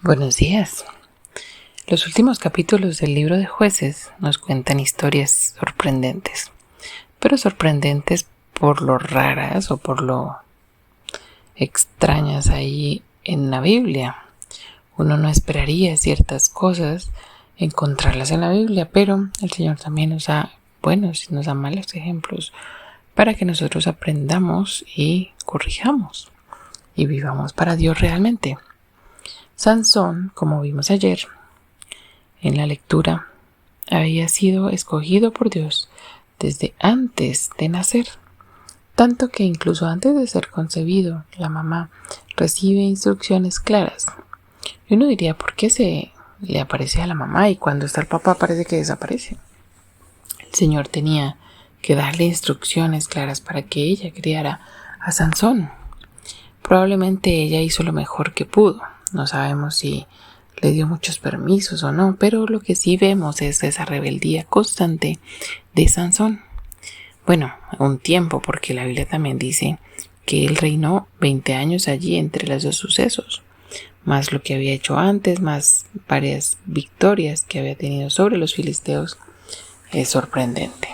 Buenos días. Los últimos capítulos del libro de Jueces nos cuentan historias sorprendentes, pero sorprendentes por lo raras o por lo extrañas ahí en la Biblia. Uno no esperaría ciertas cosas encontrarlas en la Biblia, pero el Señor también nos da buenos y nos da malos ejemplos para que nosotros aprendamos y corrijamos y vivamos para Dios realmente. Sansón, como vimos ayer en la lectura, había sido escogido por Dios desde antes de nacer, tanto que incluso antes de ser concebido, la mamá recibe instrucciones claras. Y uno diría, ¿por qué se le aparece a la mamá y cuando está el papá parece que desaparece? El Señor tenía que darle instrucciones claras para que ella criara a Sansón. Probablemente ella hizo lo mejor que pudo. No sabemos si le dio muchos permisos o no, pero lo que sí vemos es esa rebeldía constante de Sansón. Bueno, un tiempo, porque la Biblia también dice que él reinó 20 años allí entre los dos sucesos, más lo que había hecho antes, más varias victorias que había tenido sobre los filisteos. Es sorprendente.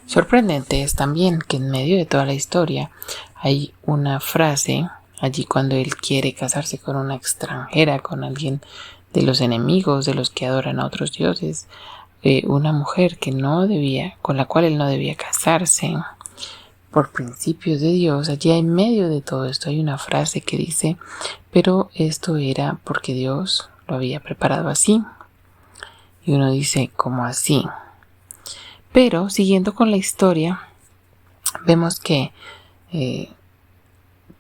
Sorprendente es también que en medio de toda la historia hay una frase allí cuando él quiere casarse con una extranjera, con alguien de los enemigos, de los que adoran a otros dioses, una mujer con la cual él no debía casarse por principios de Dios. Allí en medio de todo esto hay una frase que dice, pero esto era porque Dios lo había preparado así. Y uno dice, ¿cómo así? Pero siguiendo con la historia, vemos que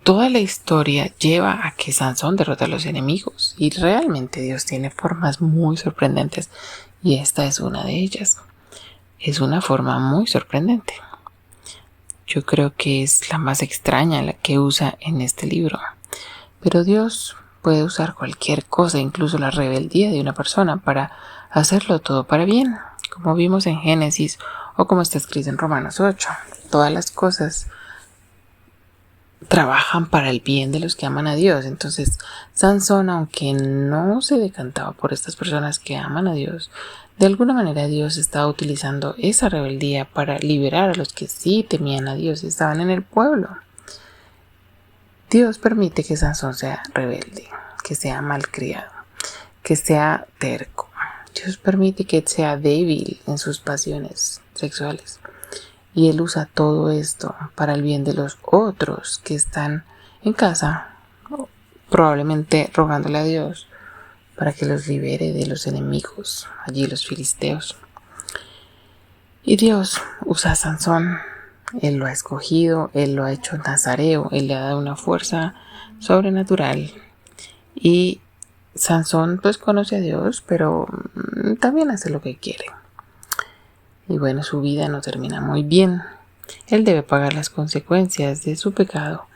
toda la historia lleva a que Sansón derrota a los enemigos y realmente Dios tiene formas muy sorprendentes y esta es una de ellas. Es una forma muy sorprendente. Yo creo que es la más extraña la que usa en este libro. Pero Dios puede usar cualquier cosa, incluso la rebeldía de una persona, para hacerlo todo para bien, como vimos en Génesis o como está escrito en Romanos 8. Todas las cosas trabajan para el bien de los que aman a Dios. Entonces, Sansón, aunque no se decantaba por estas personas que aman a Dios, de alguna manera Dios estaba utilizando esa rebeldía para liberar a los que sí temían a Dios y estaban en el pueblo. Dios permite que Sansón sea rebelde, que sea malcriado, que sea terco. Dios permite que sea débil en sus pasiones sexuales. Y Él usa todo esto para el bien de los otros que están en casa, probablemente rogándole a Dios para que los libere de los enemigos, allí los filisteos. Y Dios usa a Sansón. Él lo ha escogido, Él lo ha hecho nazareo, Él le ha dado una fuerza sobrenatural. Y Sansón pues conoce a Dios, pero también hace lo que quiere. Y bueno, su vida no termina muy bien. Él debe pagar las consecuencias de su pecado,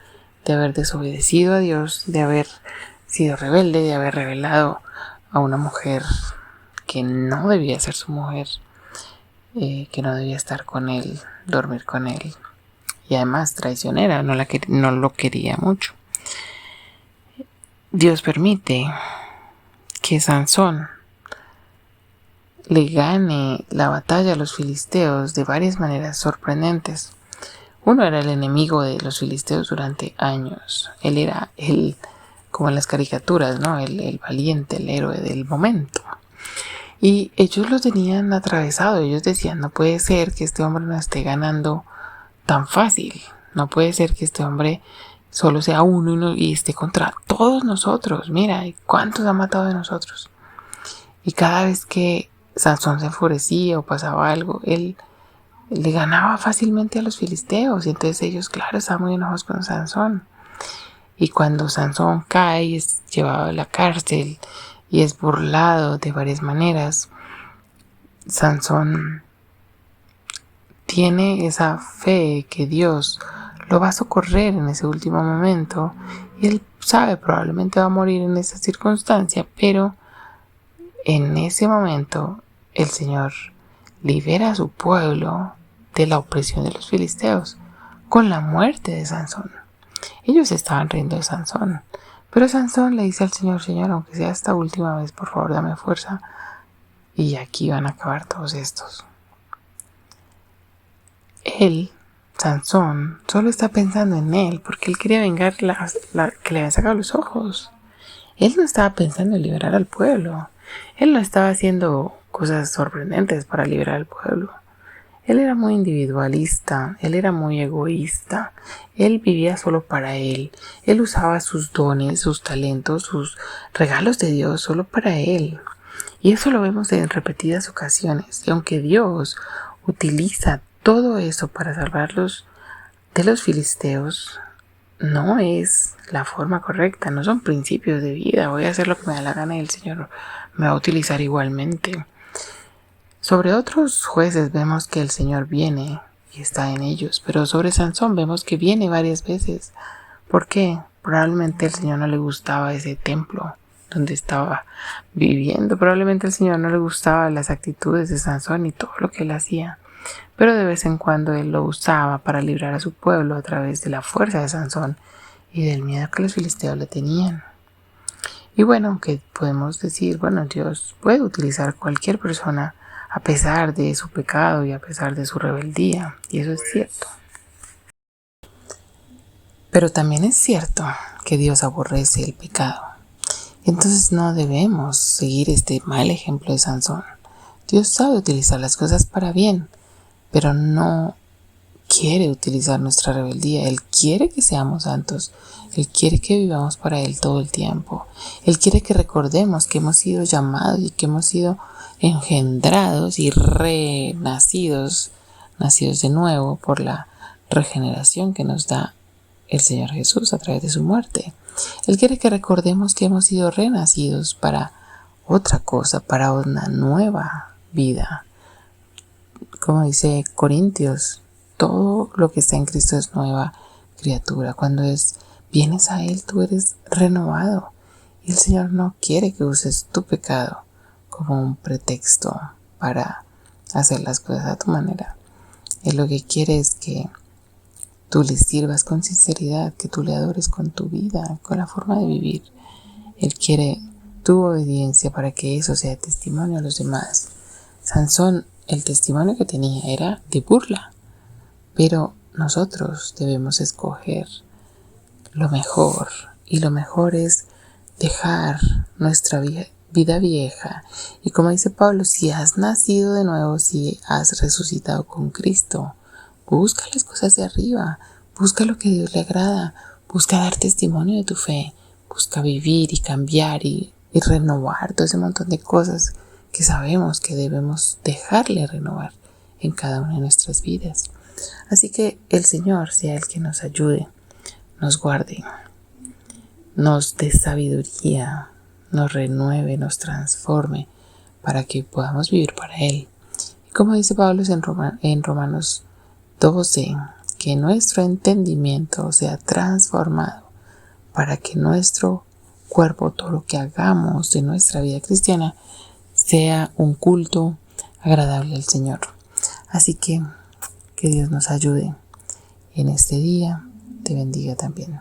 de haber desobedecido a Dios, de haber sido rebelde, de haber revelado a una mujer que no debía ser su mujer, que no debía estar con él, dormir con él. Y además traicionera, no lo quería mucho. Dios permite que Sansón le gane la batalla a los filisteos de varias maneras sorprendentes. Uno era el enemigo de los filisteos durante años. Él era como en las caricaturas, ¿no? El valiente, el héroe del momento. Y ellos lo tenían atravesado. Ellos decían, no puede ser que este hombre no esté ganando tan fácil. No puede ser que este hombre solo sea uno y esté contra todos nosotros. Mira, ¿cuántos ha matado de nosotros? Y cada vez que Sansón se enfurecía o pasaba algo, él le ganaba fácilmente a los filisteos. Y entonces ellos, claro, estaban muy enojados con Sansón. Y cuando Sansón cae y es llevado a la cárcel y es burlado de varias maneras, Sansón tiene esa fe que Dios lo va a socorrer en ese último momento. Y él sabe, probablemente va a morir en esa circunstancia, pero en ese momento el Señor libera a su pueblo de la opresión de los filisteos con la muerte de Sansón. Ellos estaban riendo de Sansón, Pero Sansón le dice al Señor: Señor, aunque sea esta última vez, por favor, dame fuerza. Y aquí van a acabar todos estos. Él, Sansón, solo está pensando en él, porque él quería vengar que le había sacado los ojos. Él no estaba pensando en liberar al pueblo. Él no estaba haciendo cosas sorprendentes para liberar al pueblo. Él era muy individualista, él era muy egoísta, él vivía solo para él, él usaba sus dones, sus talentos, sus regalos de Dios solo para él. Y eso lo vemos en repetidas ocasiones. Y aunque Dios utiliza todo eso para salvarlos de los filisteos, no es la forma correcta, no son principios de vida. Voy a hacer lo que me da la gana y el Señor me va a utilizar igualmente. Sobre otros jueces vemos que el Señor viene y está en ellos, pero sobre Sansón vemos que viene varias veces. ¿Por qué? Probablemente al Señor no le gustaba ese templo donde estaba viviendo. Probablemente al Señor no le gustaban las actitudes de Sansón y todo lo que él hacía. Pero de vez en cuando él lo usaba para librar a su pueblo a través de la fuerza de Sansón y del miedo que los filisteos le tenían. Y bueno, aunque podemos decir, bueno, Dios puede utilizar cualquier persona a pesar de su pecado y a pesar de su rebeldía, y eso es cierto. Pero también es cierto que Dios aborrece el pecado. Entonces no debemos seguir este mal ejemplo de Sansón. Dios sabe utilizar las cosas para bien, pero no quiere utilizar nuestra rebeldía. Él quiere que seamos santos. Él quiere que vivamos para Él todo el tiempo. Él quiere que recordemos que hemos sido llamados y que hemos sido engendrados y renacidos, nacidos de nuevo por la regeneración que nos da el Señor Jesús a través de su muerte. Él quiere que recordemos que hemos sido renacidos para otra cosa, para una nueva vida. Como dice Corintios, todo lo que está en Cristo es nueva criatura. Cuando vienes a Él, tú eres renovado. Y el Señor no quiere que uses tu pecado como un pretexto para hacer las cosas a tu manera. Él lo que quiere es que tú le sirvas con sinceridad, que tú le adores con tu vida, con la forma de vivir. Él quiere tu obediencia para que eso sea testimonio a los demás. Sansón, el testimonio que tenía era de burla, pero nosotros debemos escoger lo mejor, y lo mejor es dejar nuestra vida vieja. Y como dice Pablo, si has nacido de nuevo, si has resucitado con Cristo, busca las cosas de arriba, busca lo que a Dios le agrada, busca dar testimonio de tu fe, busca vivir y cambiar y renovar todo ese montón de cosas que sabemos que debemos dejarle renovar en cada una de nuestras vidas. Así que el Señor sea el que nos ayude, nos guarde, nos dé sabiduría, nos renueve, nos transforme para que podamos vivir para Él. Y como dice Pablo en Romanos 12, que nuestro entendimiento sea transformado para que nuestro cuerpo, todo lo que hagamos de nuestra vida cristiana, sea un culto agradable al Señor. Así que Dios nos ayude en este día, te bendiga también.